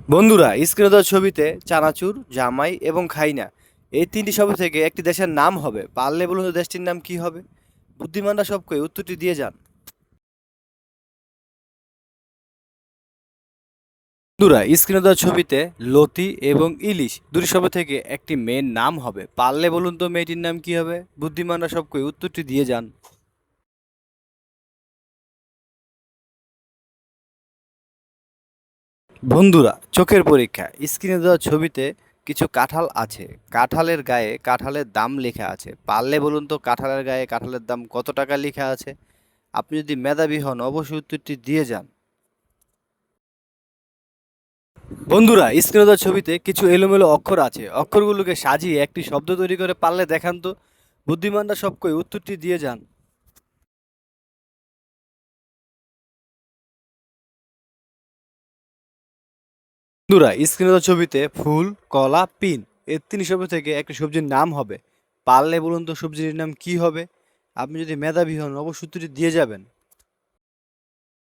বন্ধুরা, স্ক্রিনে দেওয়া ছবিতে চানাচুর, জামাই এবং খাইনা এই তিনটি শব্দ থেকে একটি দেশের নাম হবে। পারলে বলুন তো দেশটির নাম কি হবে? বুদ্ধিমানরা সবকই উত্তরটি দিয়ে যান। বন্ধুরা, স্ক্রিনে দেওয়া ছবিতে লতি এবং ইলিশ দুটি শব্দ থেকে একটি মেয়ের নাম হবে। পারলে বলুন তো মেয়েটির নাম কি হবে? বুদ্ধিমানরা সবকই উত্তরটি দিয়ে যান। বন্ধুরা, চোখের পরীক্ষা। স্ক্রিনে দেওয়া ছবিতে কিছু কাঁঠাল আছে। কাঁঠালের গায়ে কাঁঠালের দাম লেখা আছে। পারলে বলুন তো কাঁঠালের গায়ে কাঁঠালের দাম কত টাকা লেখা আছে? আপনি যদি মেধাবী হন অবশ্যই উত্তরটি দিয়ে যান। বন্ধুরা, স্ক্রিনে দেওয়া ছবিতে কিছু এলোমেলো অক্ষর আছে। অক্ষরগুলোকে সাজিয়ে একটি শব্দ তৈরি করে পারলে দেখান তো। বুদ্ধিমানরা সবকই উত্তরটি দিয়ে যান। বন্ধুরা, স্ক্রিনে দেওয়া ছবিতে ফুল, কলা, পিন এই তিন শব্দ থেকে একটি সবজির নাম হবে। পারলে বলুন তো সবজির নাম কি হবে? আপনি যদি মেধাবী হন অবশ্যই উত্তরটি দিয়ে যাবেন।